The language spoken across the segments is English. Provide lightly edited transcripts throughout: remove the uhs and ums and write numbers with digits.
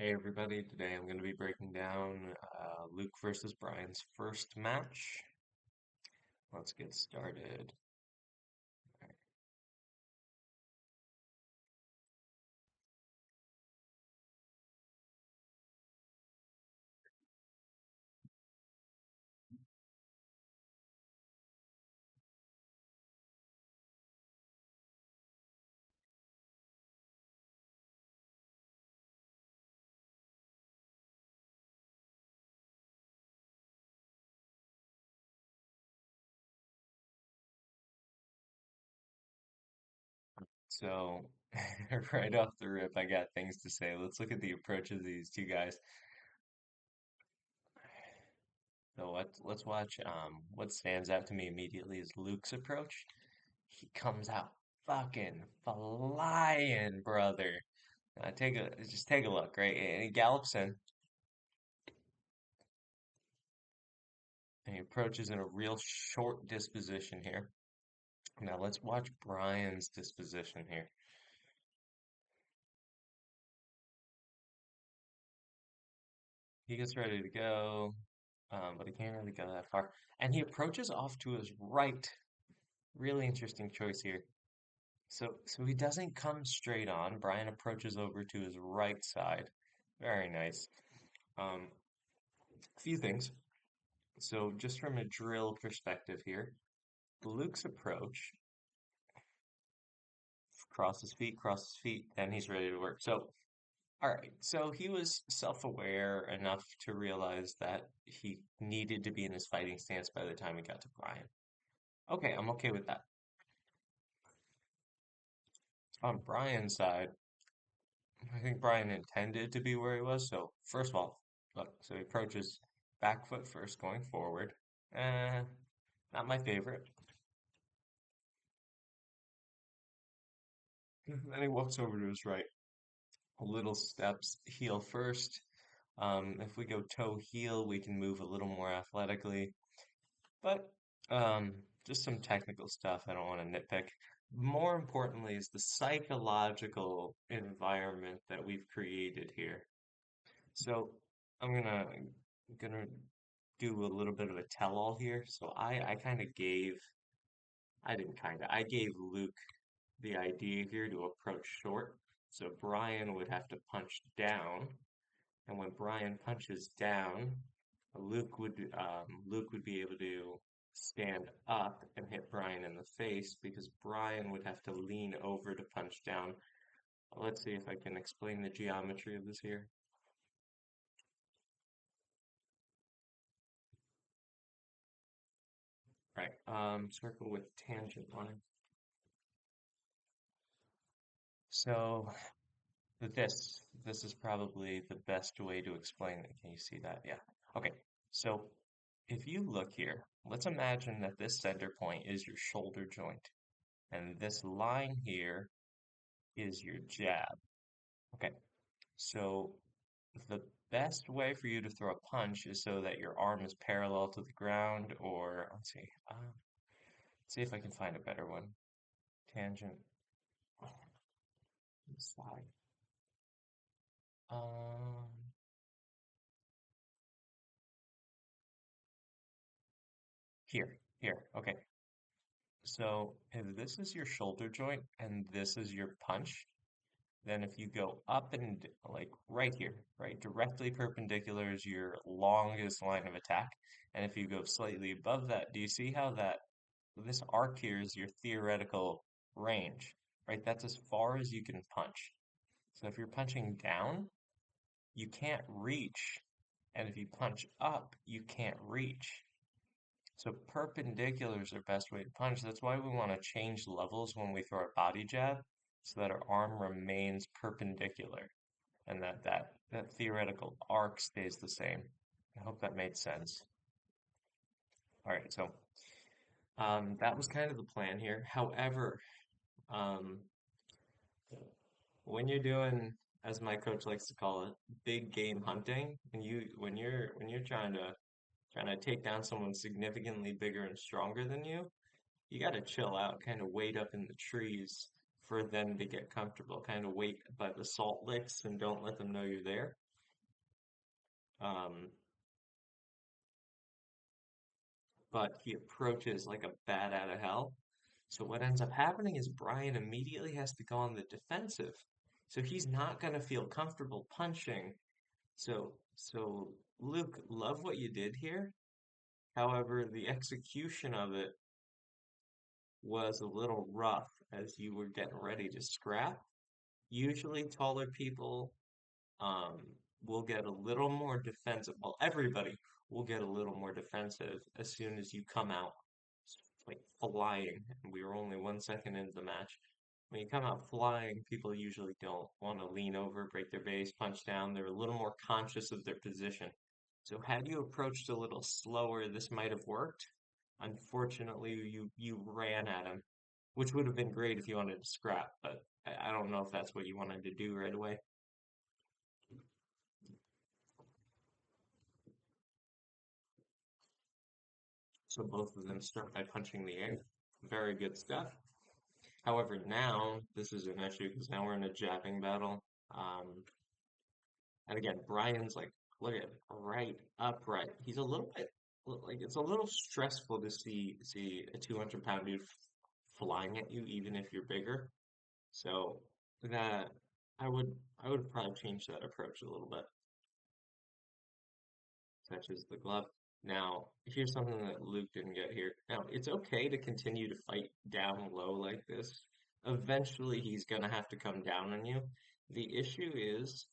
Hey everybody, today I'm going to be breaking down Luke versus Brian's first match. Let's get started. So, right off the rip, I got things to say. Let's look at the approach of these two guys. So let's watch. What stands out to me immediately is Luke's approach. He comes out fucking flying, brother. Just take a look, right? And he gallops in, and he approaches in a real short disposition here. Now let's watch Brian's disposition here. He gets ready to go, but he can't really go that far. And he approaches off to his right. Really interesting choice here. So he doesn't come straight on. Brian approaches over to his right side. Very nice. Um, a few things. So just from a drill perspective here, Luke's approach, cross his feet, then he's ready to work. So all right, so he was self-aware enough to realize that he needed to be in his fighting stance by the time he got to Brian. Okay, I'm okay with that. On Brian's side, I think Brian intended to be where he was. So first of all, look, so he approaches back foot first, going forward. Eh, not my favorite. Then he walks over to his right. Little steps, heel first. If we go toe heel, we can move a little more athletically. But just some technical stuff I don't want to nitpick. More importantly is the psychological environment that we've created here. So I'm gonna do a little bit of a tell-all here. So I gave Luke the idea here to approach short. So Brian would have to punch down, and when Brian punches down, Luke would be able to stand up and hit Brian in the face because Brian would have to lean over to punch down. Let's see if I can explain the geometry of this here. Right. Circle with tangent line. So this is probably the best way to explain it. Can you see that? Yeah. Okay. So if you look here, let's imagine that this center point is your shoulder joint, and this line here is your jab. Okay, so the best way for you to throw a punch is so that your arm is parallel to the ground, or let's see if I can find a better one. Tangent, slide. Um, here. Okay, so if this is your shoulder joint and this is your punch, then if you go up and like right here, right, directly perpendicular is your longest line of attack. And if you go slightly above that, do you see how that this arc here is your theoretical range, right? That's as far as you can punch. So if you're punching down, you can't reach. And if you punch up, you can't reach. So perpendicular is our best way to punch. That's why we want to change levels when we throw a body jab so that our arm remains perpendicular and that theoretical arc stays the same. I hope that made sense. All right, so that was kind of the plan here. However, um, when you're doing, as my coach likes to call it, big game hunting, and when you're trying to take down someone significantly bigger and stronger than you got to chill out, kind of wait up in the trees for them to get comfortable, kind of wait by the salt licks and don't let them know you're there. Um, but he approaches like a bat out of hell. So what ends up happening is Brian immediately has to go on the defensive. So he's not gonna feel comfortable punching. So Luke, love what you did here. However, the execution of it was a little rough as you were getting ready to scrap. Usually taller people um, will get a little more defensive. Well, everybody will get a little more defensive as soon as you come out like flying. And we were only 1 second into the match. When you come out flying, people usually don't want to lean over, break their base, punch down. They're a little more conscious of their position. So had you approached a little slower, this might have worked. Unfortunately, you ran at him, which would have been great if you wanted to scrap, but I don't know if that's what you wanted to do right away. So both of them start by punching the air. Very good stuff. However, now this is an issue because now we're in a jabbing battle. Um, and again, Brian's like, look at right upright. He's a little bit like it's a little stressful to see a 200-pound dude flying at you, even if you're bigger. So that I would I would probably change that approach a little bit. Touches the glove. Now, here's something that Luke didn't get here. Now, it's okay to continue to fight down low like this. Eventually, he's gonna have to come down on you. The issue is,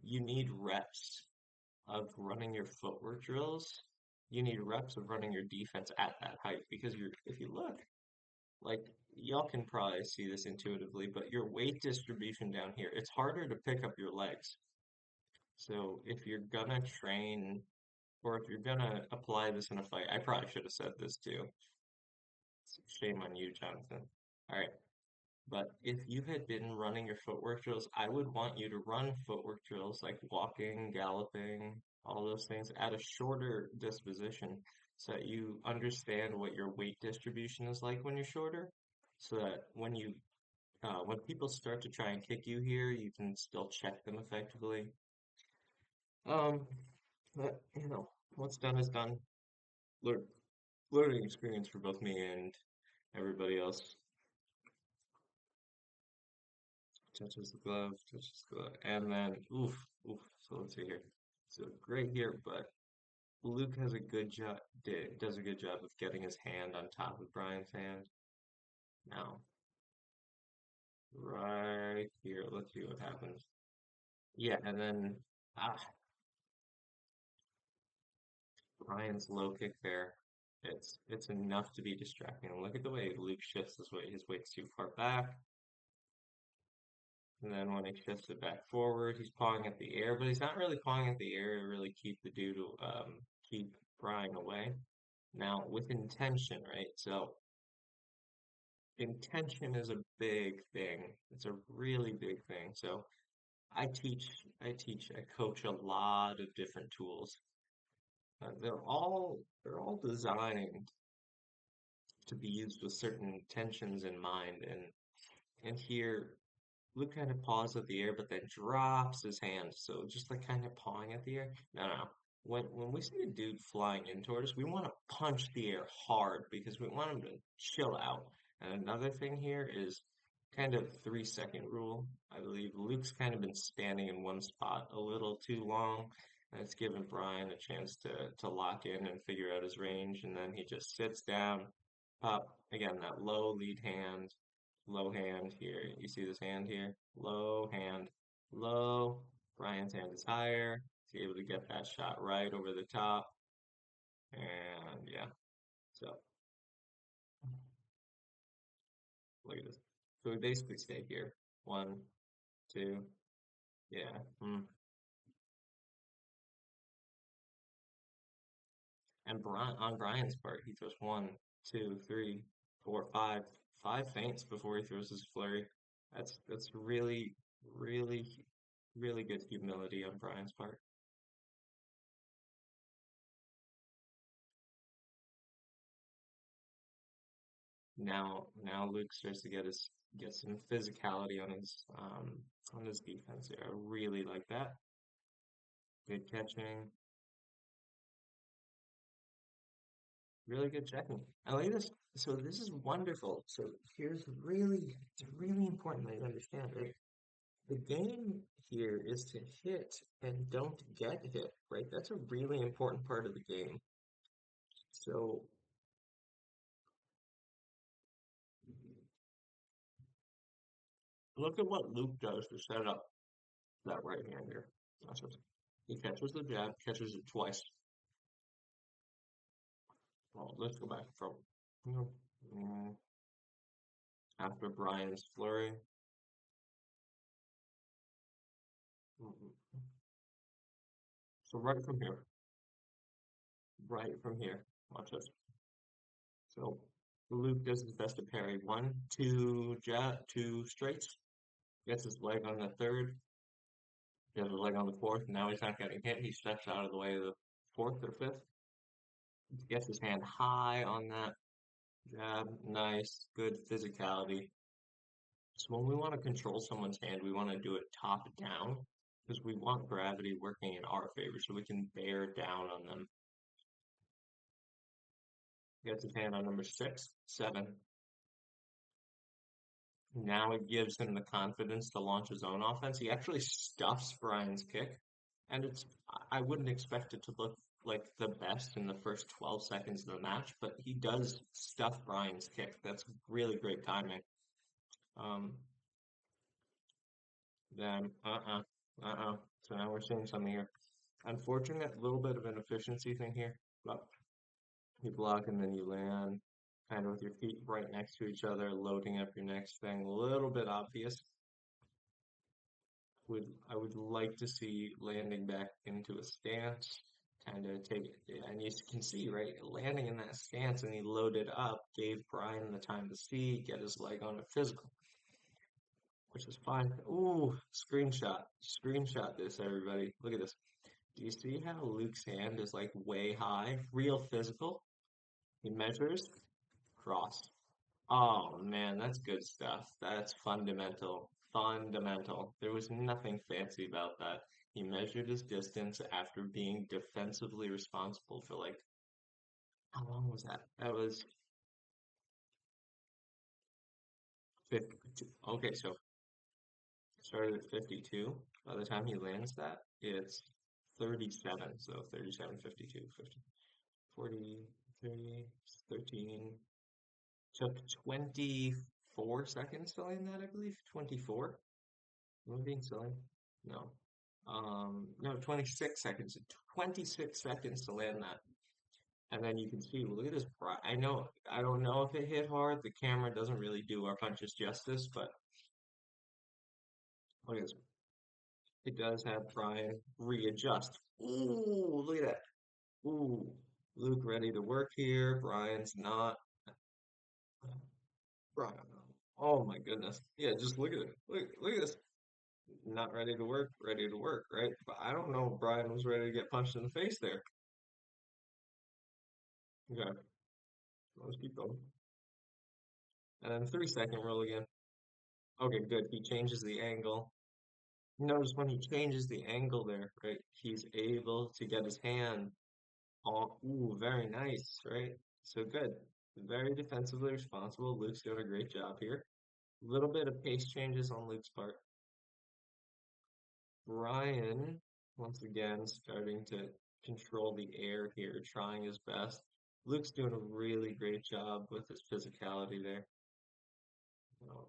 you need reps of running your footwork drills. You need reps of running your defense at that height because if you look, like y'all can probably see this intuitively, but your weight distribution down here, it's harder to pick up your legs. So if you're gonna train or if you're gonna apply this in a fight, I probably should have said this too. Shame on you, Jonathan. All right. But if you had been running your footwork drills, I would want you to run footwork drills like walking, galloping, all those things at a shorter disposition so that you understand what your weight distribution is like when you're shorter. So that when people start to try and kick you here, you can still check them effectively. Um, but what's done is done. Lear- Learning experience for both me and everybody else. Touches the glove, and then oof. So let's see here. So great here, but Luke has a good job. Does a good job of getting his hand on top of Brian's hand. Now, right here, let's see what happens. Yeah, and then ah, Brian's low kick there. It's enough to be distracting. And look at the way Luke shifts his weight. His weight's too far back. And then when he shifts it back forward, he's pawing at the air, but he's not really pawing at the air to really keep the dude, keep Brian away. Now, with intention, right? So, intention is a big thing. It's a really big thing. So, I coach a lot of different tools. They're all designed to be used with certain intentions in mind. And here, Luke kind of paws at the air, but then drops his hand. So just like kind of pawing at the air. No. When we see a dude flying in toward us, we want to punch the air hard because we want him to chill out. And another thing here is kind of 3 second rule. I believe Luke's kind of been standing in one spot a little too long, and it's given Brian a chance to lock in and figure out his range, and then he just sits down, pop again that low lead hand, low hand here. You see this hand here? Low hand, low. Brian's hand is higher. He's able to get that shot right over the top. And yeah, so look at this. So we basically stay here. One, two, yeah. And on Brian's part, he throws one, two, three, four, five feints before he throws his flurry. That's really, really good humility on Brian's part. Now Luke starts to get some physicality on his defense here. I really like that. Good catching. Really good checking. I like this. So this is wonderful. So it's really important that you understand, right? The game here is to hit and don't get hit, right? That's a really important part of the game. So look at what Luke does to set up that right hander. He catches the jab, catches it twice. Well, let's go back from mm, after Brian's flurry. So right from here, watch this. So Luke does his best to parry. One, two jab, two straights. Gets his leg on the third. Gets his leg on the fourth. Now he's not getting hit. He steps out of the way of the fourth or fifth. Gets his hand high on that jab. Nice, good physicality. So when we want to control someone's hand, we want to do it top down because we want gravity working in our favor so we can bear down on them. Gets his hand on number six, seven. Now it gives him the confidence to launch his own offense. He actually stuffs Brian's kick, and I wouldn't expect it to look like the best in the first 12 seconds of the match, but he does stuff Brian's kick. That's really great timing. Um, then, So now we're seeing something here. Unfortunate, little bit of an efficiency thing here, but you block and then you land kind of with your feet right next to each other, loading up your next thing. A little bit obvious. I would like to see landing back into a stance, kind of take it, and you can see, right, landing in that stance and he loaded up, gave Brian the time to see, get his leg on a physical, which is fine. Ooh, screenshot this, everybody. Look at this. Do you see how Luke's hand is like way high? Real physical. He measures, cross. Oh man, that's good stuff. That's fundamental. Fundamental. There was nothing fancy about that. He measured his distance after being defensively responsible for like, how long was that? That was 52. Okay, so started at 52. By the time he lands that, it's 37. So 37, 52, 50, 40, 30, 13. Took 24 seconds to land that, I believe. 24. Am I being silly? No. No, 26 seconds. 26 seconds to land that. And then you can see, look at this. I don't know if it hit hard. The camera doesn't really do our punches justice, but look at this. It does have Brian readjust. Ooh, look at that. Ooh, Luke ready to work here. Brian's not. Brian. Oh my goodness. Yeah, just look at it. Look at this. Not ready to work, right? But I don't know if Brian was ready to get punched in the face there. Okay, let's keep going. And then 3 second roll again. Okay, good. He changes the angle. Notice when he changes the angle there, right? He's able to get his hand on. Ooh, very nice, right? So good. Very defensively responsible. Luke's doing a great job here. A little bit of pace changes on Luke's part. Brian, once again, starting to control the air here, trying his best. Luke's doing a really great job with his physicality there. Um,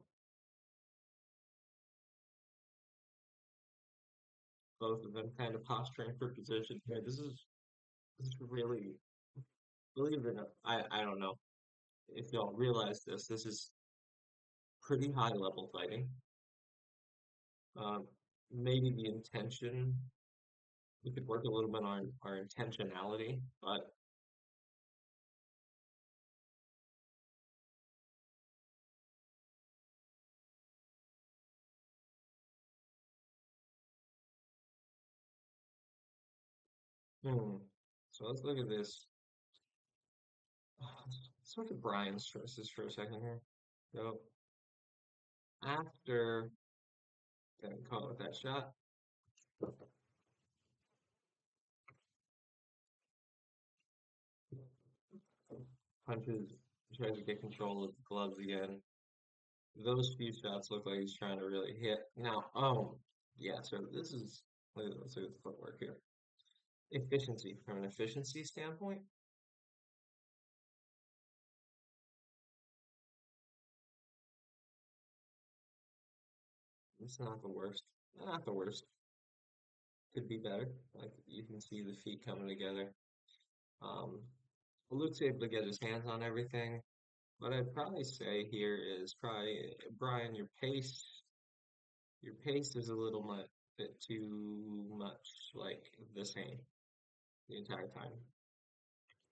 both of them kind of posturing for position here. This is really, believe it or not, I don't know if y'all realize this. This is pretty high level fighting. Um, Maybe the intention, we could work a little bit on our intentionality, but hmm. So let's look at this. Let's look at Brian's choices for a second here. So after getting caught with that shot, punches, tries to get control of the gloves again. Those few shots look like he's trying to really hit. Now, yeah, so this is, let's look at the footwork here. Efficiency, from an efficiency standpoint, it's not the worst. Not the worst. Could be better. Like, you can see the feet coming together. Um, Luke's able to get his hands on everything. What I'd probably say here is probably, Brian, your pace is a little bit too much like the same the entire time.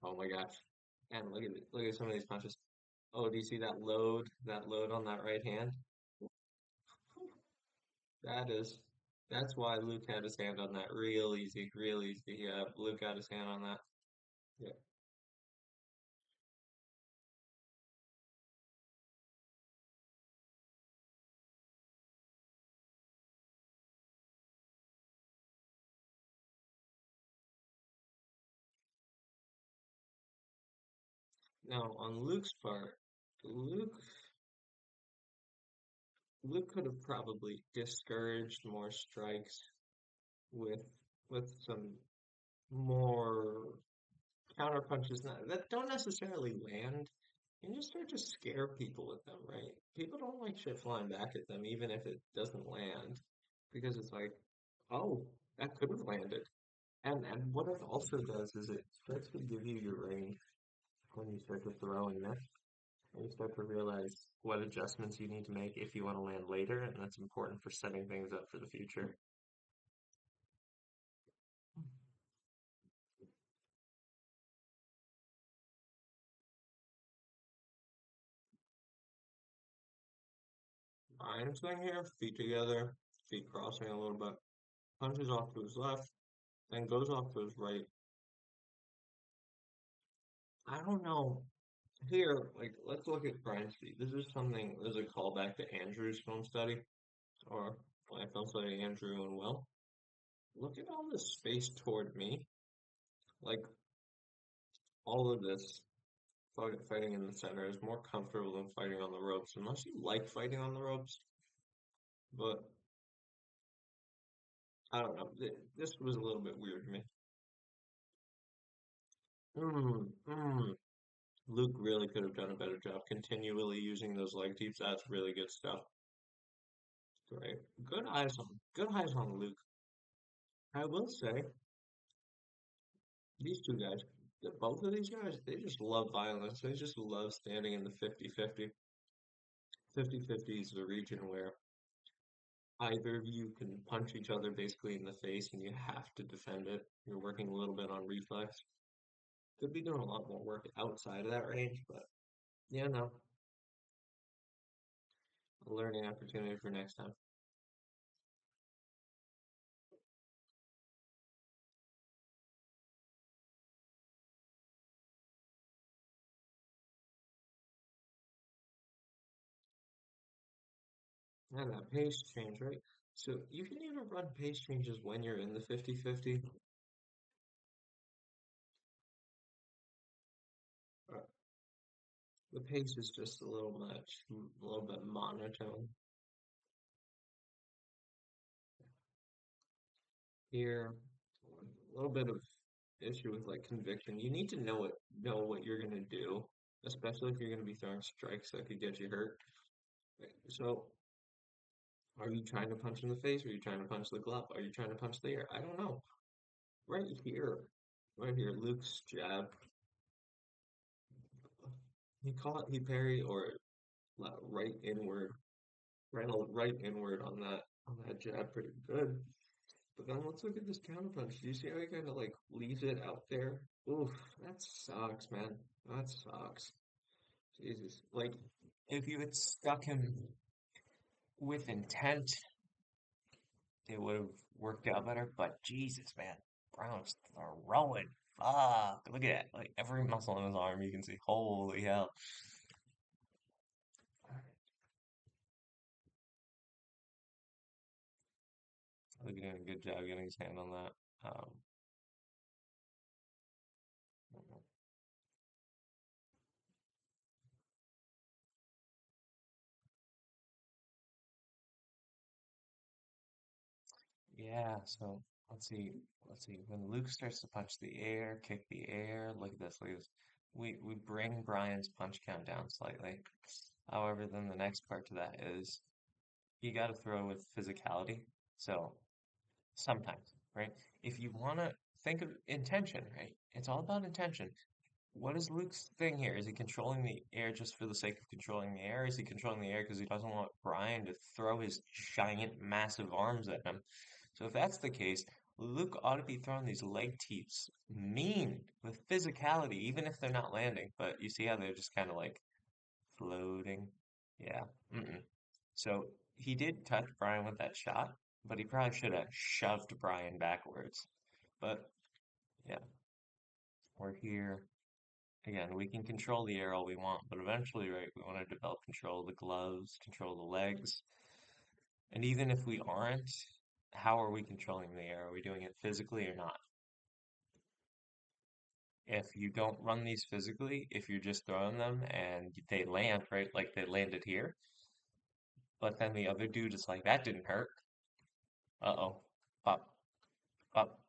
Oh my gosh. And look at some of these punches. Oh, do you see that load? That load on that right hand? That is that's why Luke had his hand on that real easy, real easy. Yeah, Luke got his hand on that. Yeah. Now on Luke's part, Luke Luke could have probably discouraged more strikes with some more counter punches that don't necessarily land, and just start to scare people with them, right? People don't like shit flying back at them, even if it doesn't land, because it's like, oh, that could have landed. And what it also does is it starts to give you your range when you start to throw in this, and you start to realize what adjustments you need to make if you want to land later, and that's important for setting things up for the future. Iron swing here, feet together, feet crossing a little bit, punches off to his left, then goes off to his right. I don't know. Here, like, let's look at Brian's feet. This is a callback to Andrew's film study, or my film study, Andrew and Will. Look at all this space toward me. Like, all of this fighting in the center is more comfortable than fighting on the ropes, unless you like fighting on the ropes. But, I don't know. This was a little bit weird to me. Mm, mm. Luke really could have done a better job continually using those leg deeps. That's really good stuff. Great. Good eyes on Luke. I will say, these two guys, both of these guys, they just love violence. They just love standing in the 50-50. 50-50 is the region where either of you can punch each other basically in the face and you have to defend it. You're working a little bit on reflex. Could be doing a lot more work outside of that range, but yeah, no. A learning opportunity for next time. And that pace change, right? So you can even run pace changes when you're in the 50-50. Uh, The pace is just a little much, a little bit monotone. Here, a little bit of issue with like conviction. You need to know what you're gonna do, especially if you're gonna be throwing strikes that could get you hurt. So, are you trying to punch in the face? Or are you trying to punch the glove? Are you trying to punch the air? I don't know. Right here, right here, Luke's jab. He parry or right inward, right inward on that jab, pretty good. But then let's look at this counterpunch. Do you see how he kind of like leaves it out there? Oof, that sucks, man. That sucks. Jesus. Like, if you had stuck him with intent, it would have worked out better. But Jesus, man, Brown's throwing. Fuck. Look at that. Like, every muscle in his arm, you can see. Holy hell. Look at doing a good job getting his hand on that. Um, Yeah, so let's see. Let's see. When Luke starts to punch the air, kick the air, look at this, look at this. We bring Brian's punch count down slightly. However, then the next part to that is you got to throw with physicality. So sometimes, right? If you want to think of intention, right? It's all about intention. What is Luke's thing here? Is he controlling the air just for the sake of controlling the air? Is he controlling the air because he doesn't want Brian to throw his giant, massive arms at him? So if that's the case, Luke ought to be throwing these leg teeps mean with physicality, even if they're not landing. But you see how they're just kind of like floating? Yeah. Mm-mm. So he did touch Brian with that shot, but he probably should have shoved Brian backwards. But yeah, we're here. Again, we can control the air all we want, but eventually, right, we want to develop control of the gloves, control the legs. And even if we aren't, how are we controlling the air? Are we doing it physically or not? If you don't run these physically, if you're just throwing them and they land, right, like they landed here, but then the other dude is like, that didn't hurt. Uh-oh. Pop, pop.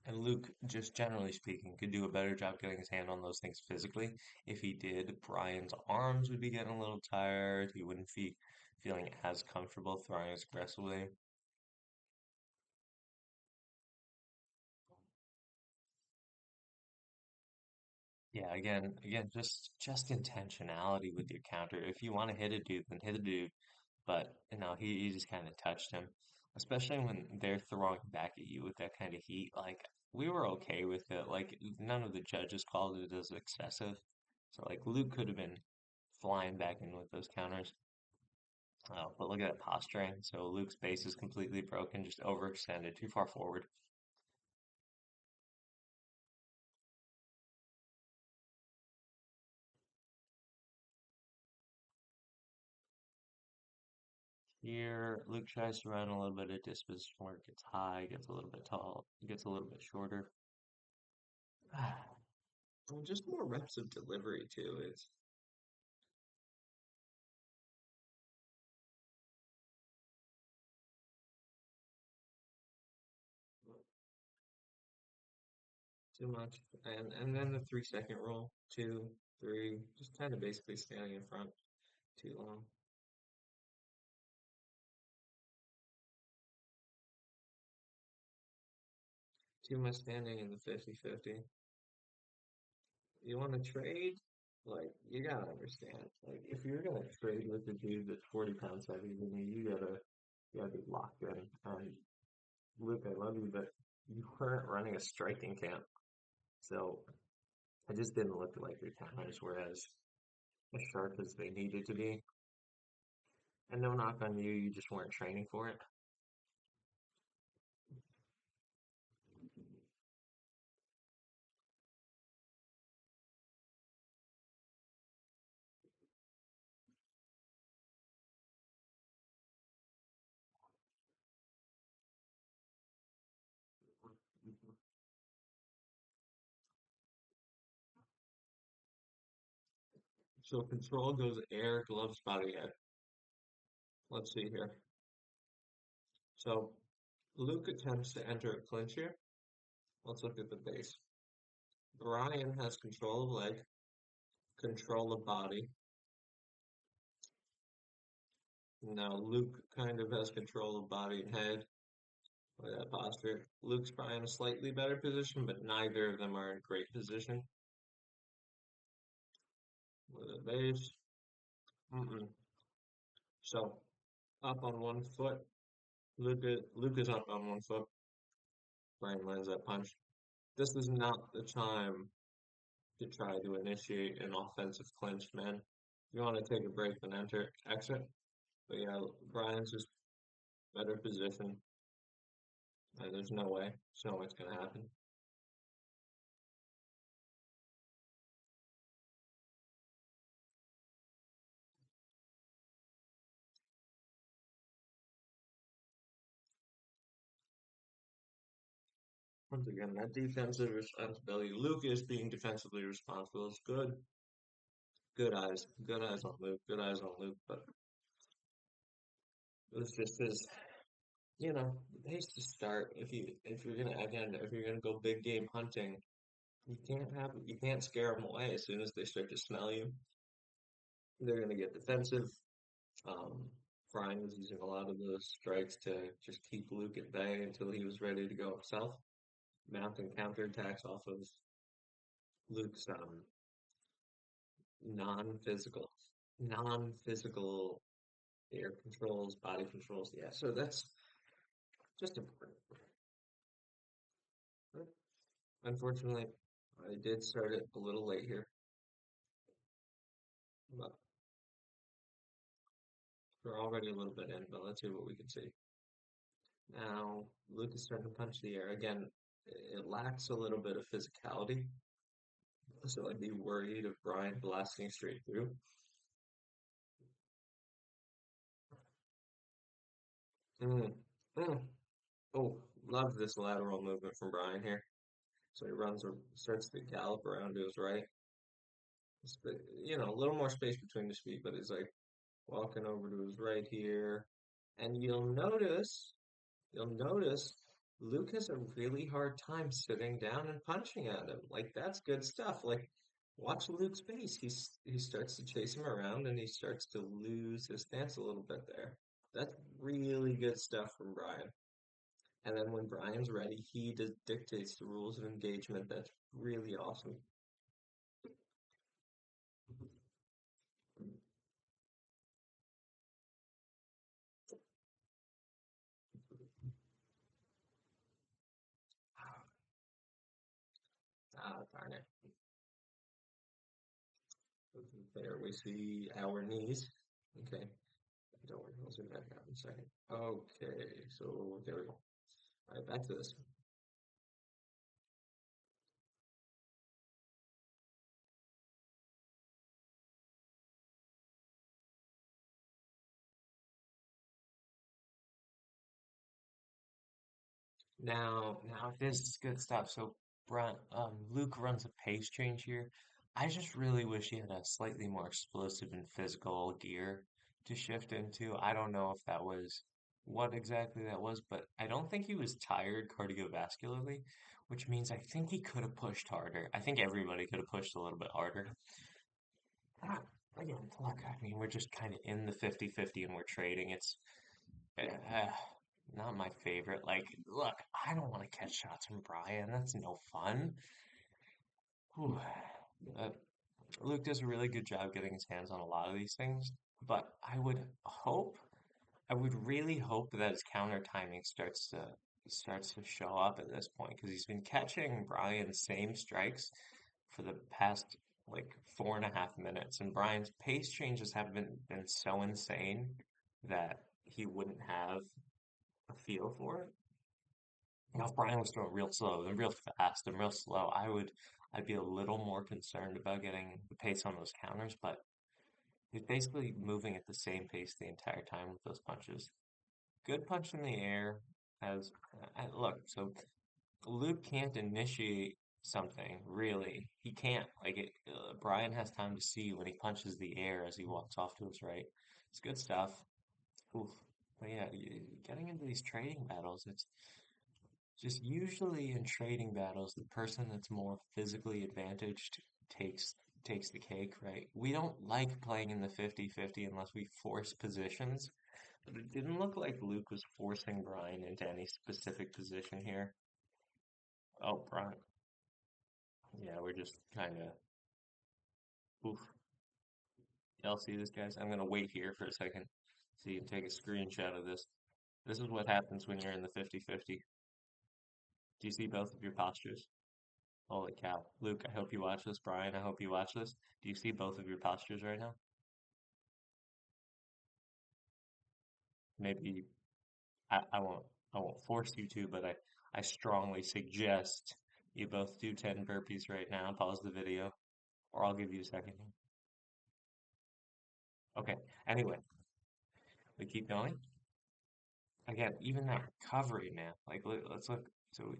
And Luke, just generally speaking, could do a better job getting his hand on those things physically. If he did, Brian's arms would be getting a little tired. He wouldn't be feeling as comfortable throwing as aggressively. Yeah, again, just intentionality with your counter. If you want to hit a dude, then hit a dude. But he just kind of touched him, especially when they're throwing back at you with that kind of heat. Like we were okay with it. Like none of the judges called it as excessive. So like Luke could have been flying back in with those counters. But look at that posturing. So Luke's base is completely broken, just overextended, too far forward. Here, Luke tries to run a little bit of disposition where it gets high, gets a little bit tall, gets a little bit shorter. Well, just more reps of delivery too. It's too much. And then the 3 second rule, 2, 3, just kind of basically standing in front too long. Too much standing in the 50-50. You want to trade? Like, you gotta understand. Like, if you're gonna trade with a dude that's 40 pounds heavier than you, you gotta be locked in. And Luke, I love you, but you weren't running a striking camp. So I just didn't look like your counters were as sharp as they needed to be. And no knock on you, you just weren't training for it. So control goes air, gloves, body head. Let's see here. So Luke attempts to enter a clinch here. Let's look at the base. Brian has control of leg, control of body. Now Luke kind of has control of body and head. Look at that posture. Luke's probably in a slightly better position, but neither of them are in great position. Look at the base. Mm-mm. So up on 1 foot. Luke is up on 1 foot. Brian lands that punch. This is not the time to try to initiate an offensive clinch, man. If you want to take a break, then enter exit. But yeah, Brian's just better position. There's no way. There's no way it's gonna happen. Once again, that defensive responsibility. Luke is being defensively responsible. It's good. Good eyes. Good eyes on Luke. Good eyes on Luke. But it's just his, the pace to start. If you're gonna again, if you're gonna go big game hunting, you can't scare them away. As soon as they start to smell you, they're gonna get defensive. Um, Brian was using a lot of those strikes to just keep Luke at bay until he was ready to go himself, mounting counterattacks off of Luke's non-physical, non-physical air controls, body controls. Yeah, so that's just important. But unfortunately, I did start it a little late here, but we're already a little bit in. But let's see what we can see. Now, Luke is starting to punch the air again. It lacks a little bit of physicality, so I'd be worried of Brian blasting straight through. Mm, mm. Oh, love this lateral movement from Brian here. So he starts to gallop around to his right. A little more space between his feet, but he's like walking over to his right here. And you'll notice Luke has a really hard time sitting down and punching at him. Like that's good stuff. Like watch Luke's pace. He starts to chase him around and he starts to lose his stance a little bit there. That's really good stuff from Brian. And then when Brian's ready, dictates the rules of engagement. That's really awesome. Ah, darn it. There we see our knees. Okay. Don't worry, I'll zoom back out in a second. Okay, so there we go. All right, back to this. Now this is good stuff. So Luke runs a pace change here. I just really wish he had a slightly more explosive and physical gear to shift into. I don't know if that was what exactly that was, but I don't think he was tired cardiovascularly, which means I think he could have pushed harder. I think everybody could have pushed a little bit harder. Ah, again, look, I mean, we're just kind of in the 50-50 and we're trading. It's uh, not my favorite. Like, look, I don't want to catch shots from Brian. That's no fun. Whew. Uh, Luke does a really good job getting his hands on a lot of these things, but I would really hope that his counter timing starts to show up at this point because he's been catching Brian's same strikes for the past like 4.5 minutes, and Brian's pace changes have been so insane that he wouldn't have a feel for it. Now, if Brian was throwing real slow and real fast and real slow, I'd be a little more concerned about getting the pace on those counters, but he's basically moving at the same pace the entire time with those punches. Good punch in the air has, look, so Luke can't initiate something, really. He can't. Brian has time to see when he punches the air as he walks off to his right. It's good stuff. Oof. But yeah, getting into these trading battles, it's just usually in trading battles, the person that's more physically advantaged takes takes the cake, right? We don't like playing in the 50-50 unless we force positions, but it didn't look like Luke was forcing Brian into any specific position here. Oh, Brian. Yeah, we're just kind of, oof. Y'all see this, guys? I'm gonna wait here for a second so you can take a screenshot of this. This is what happens when you're in the 50-50. Do you see both of your postures? Holy cow. Luke, I hope you watch this. Brian, I hope you watch this. Do you see both of your postures right now? Maybe I won't I won't force you to, but I strongly suggest you both do 10 burpees right now. Pause the video, or I'll give you a second. Okay. Anyway, we keep going. Again, even that recovery, man. Like let's look. So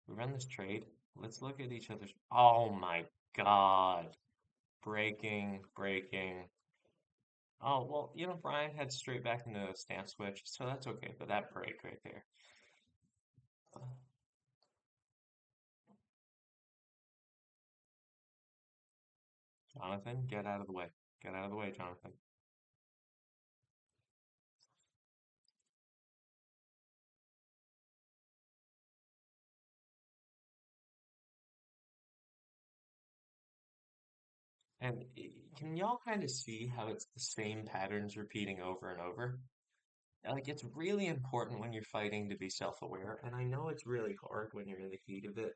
We run this trade. Let's look at each other's. Oh my God. Breaking, breaking. Oh, well, Brian had straight back into a stance switch, so that's okay. But that break right there. Jonathan, get out of the way. Get out of the way, Jonathan. And can y'all kind of see how it's the same patterns repeating over and over? Like, it's really important when you're fighting to be self-aware, and I know it's really hard when you're in the heat of it.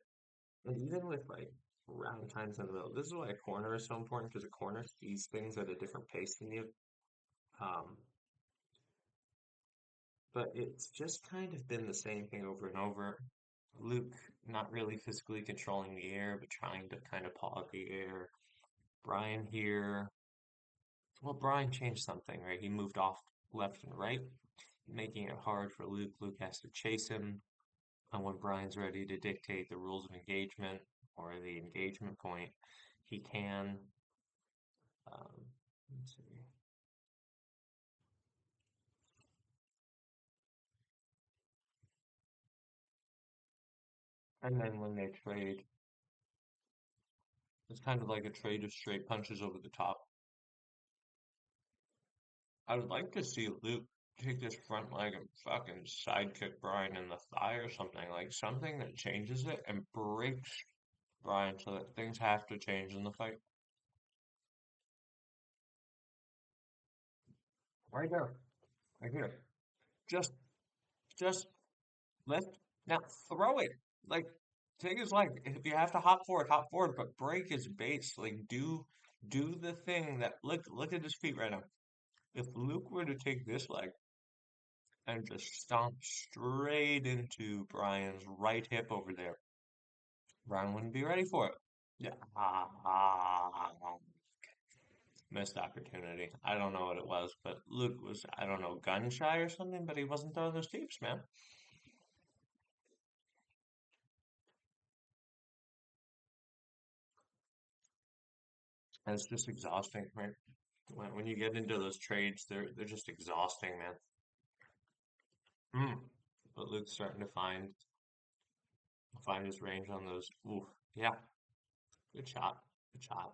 And even with like round times in the middle, this is why a corner is so important because a corner sees things at a different pace than you. Um, but it's just kind of been the same thing over and over. Luke not really physically controlling the air, but trying to kind of paw at the air. Brian here. Well, Brian changed something, right? He moved off left and right, making it hard for Luke. Luke has to chase him. And when Brian's ready to dictate the rules of engagement or the engagement point, he can. Let's see. And then when they trade, it's kind of like a trade of straight punches over the top. I would like to see Luke take this front leg and fucking sidekick Brian in the thigh or something, like something that changes it and breaks Brian so that things have to change in the fight. Right there, right here. Just, just lift. Now throw it. Like, take his leg. If you have to hop forward, but break his base. Like, do the thing that look at his feet right now. If Luke were to take this leg and just stomp straight into Brian's right hip over there, Brian wouldn't be ready for it. Yeah. Missed opportunity. I don't know what it was, but Luke was, I don't know, gun shy or something, but he wasn't throwing those deeps, man. And it's just exhausting, right? When you get into those trades, they're just exhausting, man. Mm. But Luke's starting to find his range on those. Ooh, yeah, good shot, good shot.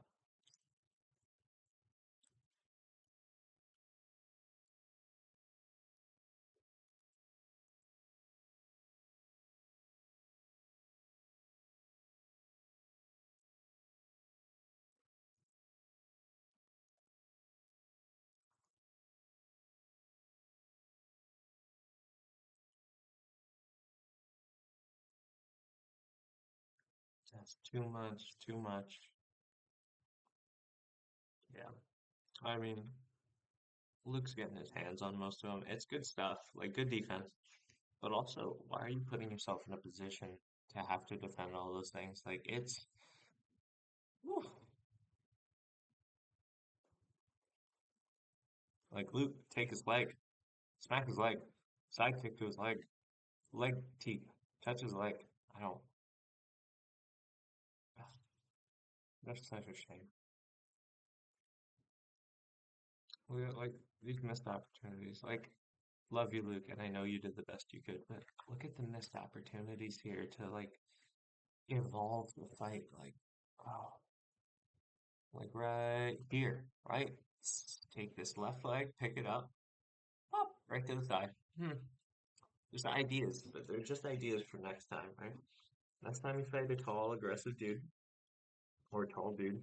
That's too much, too much. Yeah, I mean, Luke's getting his hands on most of them. It's good stuff, like good defense. But also, why are you putting yourself in a position to have to defend all those things? Like it's, whew. Like Luke, take his leg, smack his leg, side kick to his leg teep, touch his leg. I don't. That's such a shame. Look at like these missed opportunities. Like, love you, Luke, and I know you did the best you could, but look at the missed opportunities here to like evolve the fight. Oh, like right here, right? Take this left leg, pick it up, pop, right to the thigh. Hmm. There's ideas, but they're just ideas for next time, right? Next time you fight a tall, aggressive dude or a tall dude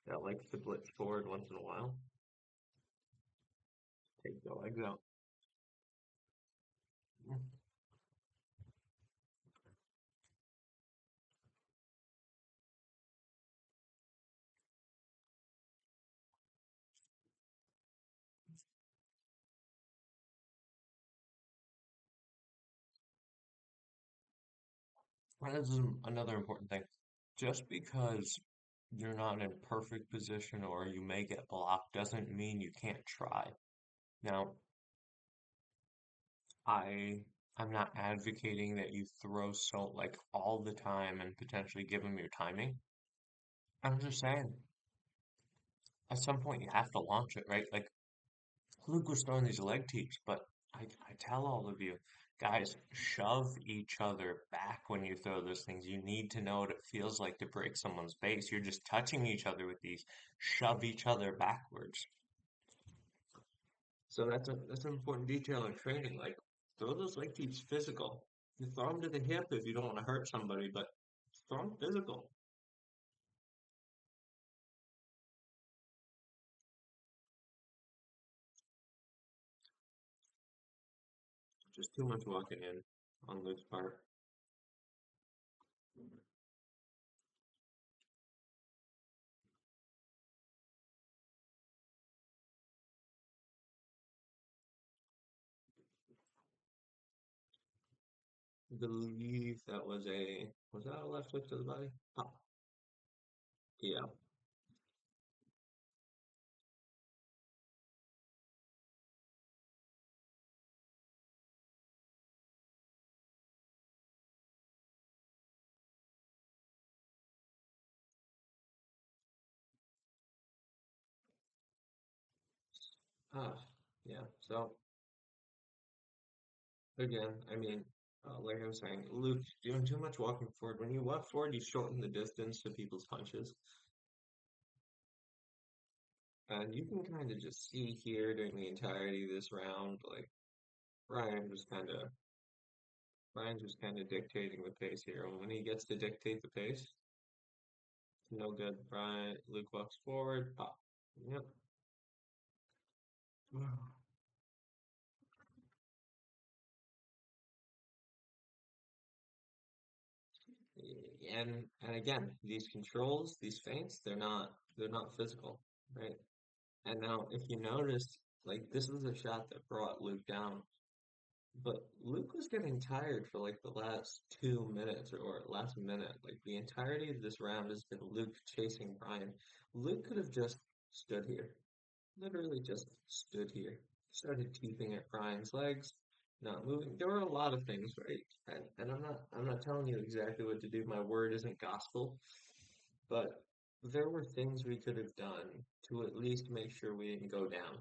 that likes to blitz forward once in a while, take the legs out. And this is another important thing. Just because you're not in perfect position or you may get blocked doesn't mean you can't try. Now, I I'm not advocating that you throw salt like all the time and potentially give them your timing. I'm just saying, at some point you have to launch it, right? Like Luke was throwing these leg teeps, but I tell all of you, guys, shove each other back when you throw those things. You need to know what it feels like to break someone's base. You're just touching each other with these. Shove each other backwards. So that's an important detail in training. Like throw those leg teeps physical. You throw them to the hip if you don't want to hurt somebody, but throw them physical. Just too much walking in on Luke's part. I believe that was that a left hook to the body? Oh, yeah. Ah, yeah. So again, I mean, like I was saying, Luke doing too much walking forward. When you walk forward, you shorten the distance to people's punches, and you can kind of just see here during the entirety of this round, like Brian was kind of Brian's just kind of dictating the pace here. And when he gets to dictate the pace, it's no good. Brian, Luke walks forward, pop. Yep. And again, these controls, these feints, they're not physical, right? And now if you notice, like this was a shot that brought Luke down, but Luke was getting tired for like the last 2 minutes or last minute. Like the entirety of this round has been Luke chasing Brian. Luke could have just stood here, literally just stood here, started teeping at Brian's legs, not moving. There were a lot of things, right? And I'm not telling you exactly what to do. My word isn't gospel, but there were things we could have done to at least make sure we didn't go down.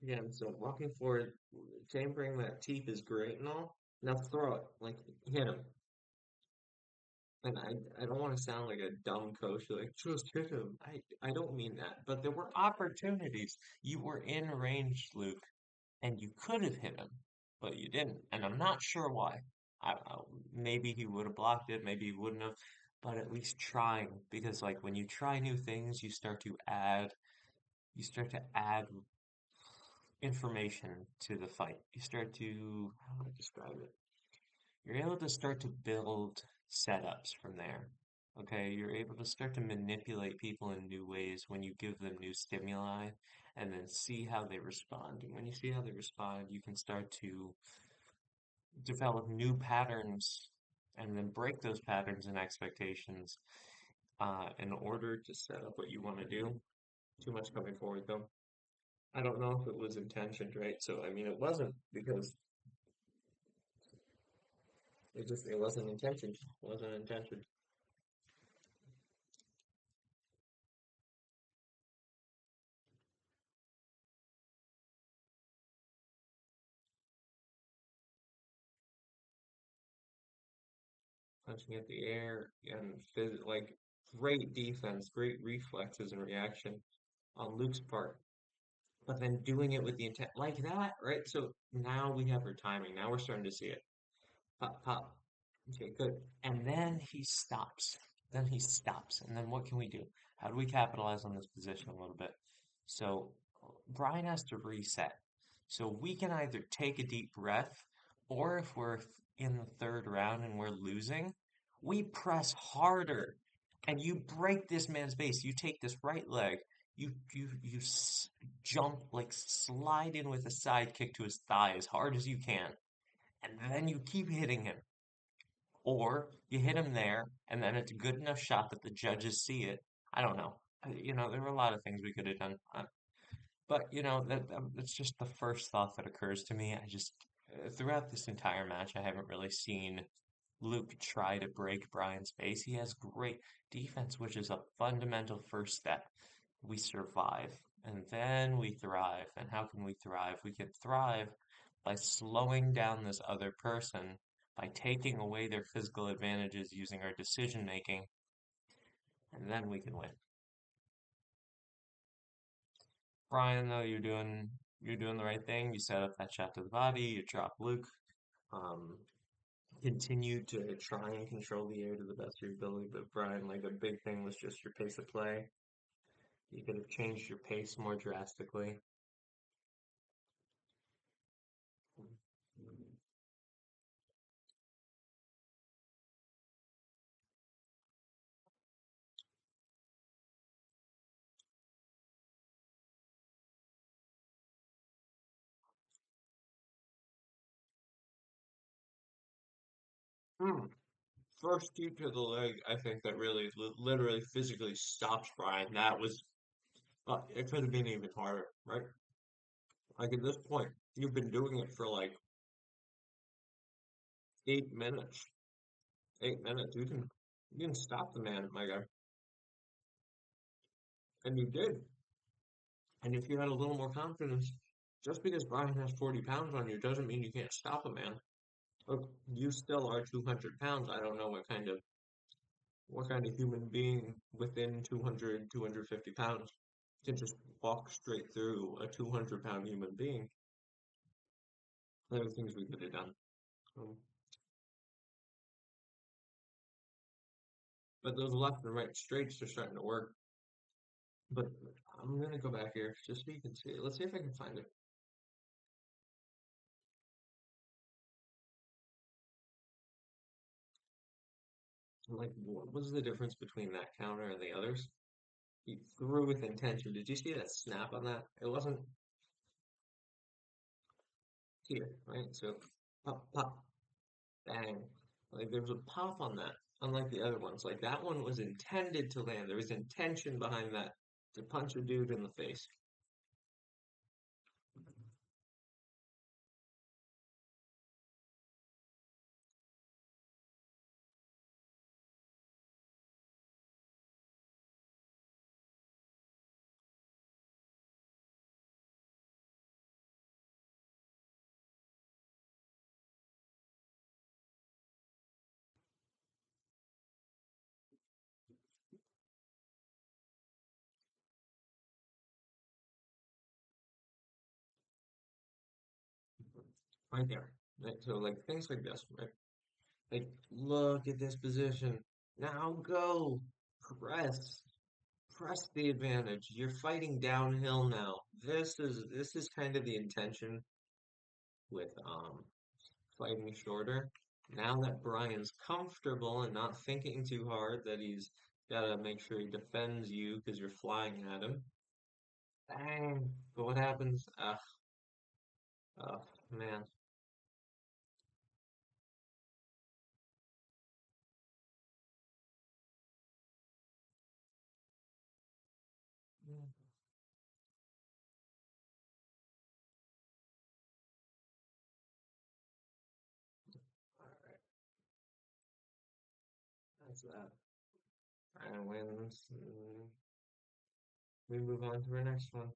Again, so walking forward, chambering that teep is great and all. Now throw it, like hit him. And I don't want to sound like a dumb coach, like just hit him. I don't mean that, but there were opportunities. You were in range, Luke, and you could have hit him, but you didn't. And I'm not sure why. Maybe he would have blocked it, maybe he wouldn't have, but at least trying, because like when you try new things, you start to add information to the fight. You start to, how do I describe it? You're able to start to build setups from there. Okay, you're able to start to manipulate people in new ways when you give them new stimuli and then see how they respond. And when you see how they respond, you can start to develop new patterns and then break those patterns and expectations in order to set up what you want to do. Too much coming forward though. I don't know if it was intentioned, right? So I mean, it wasn't because it wasn't intentioned. It wasn't intentioned. Punching at the air and like great defense, great reflexes and reaction on Luke's part, but then doing it with the intent like that, right? So now we have our timing. Now we're starting to see it. Pop, pop. Okay, good. And then he stops. Then he stops. And then what can we do? How do we capitalize on this position a little bit? So Brian has to reset. So we can either take a deep breath, or if we're in the third round and we're losing, we press harder. And you break this man's base. You take this right leg. Jump, like slide in with a side kick to his thigh as hard as you can. And then you keep hitting him. Or you hit him there, and then it's a good enough shot that the judges see it. I don't know. There were a lot of things we could have done. But that's just the first thought that occurs to me. Throughout this entire match, I haven't really seen Luke try to break Brian's face. He has great defense, which is a fundamental first step. We survive, and then we thrive. And how can we thrive? We can thrive by slowing down this other person, by taking away their physical advantages using our decision making, and then we can win. Brian, though, you're doing the right thing. You set up that shot to the body, you drop Luke. Um, Continue to try and control the air to the best of your ability, but Brian, like a big thing was just your pace of play. You could have changed your pace more drastically. Hmm. First kick to the leg, I think that really literally physically stopped Brian. It could have been even harder, right? Like at this point, you've been doing it for like 8 minutes. 8 minutes. You can stop the man, my guy. And you did. And if you had a little more confidence, just because Brian has 40 pounds on you doesn't mean you can't stop a man. Look, you still are 200 pounds. I don't know what kind of human being within 200, 250 pounds can just walk straight through a 200-pound human being. There are things we could have done. Um, but those left and right straights are starting to work. But I'm gonna go back here just so you can see it. Let's see if I can find it. Like, what was the difference between that counter and the others? He threw with intention. Did you see that snap on that? It wasn't here, right? So pop, pop, bang. Like there was a pop on that, unlike the other ones. Like that one was intended to land. There was intention behind that to punch a dude in the face. Right there. Right? So like things like this, right? Like look at this position. Now go. Press. Press the advantage. You're fighting downhill now. This is kind of the intention with fighting shorter. Now that Brian's comfortable and not thinking too hard that he's got to make sure he defends you because you're flying at him. Bang! But what happens? Man. Mm, all right, that's that. Brian wins. We move on to our next one.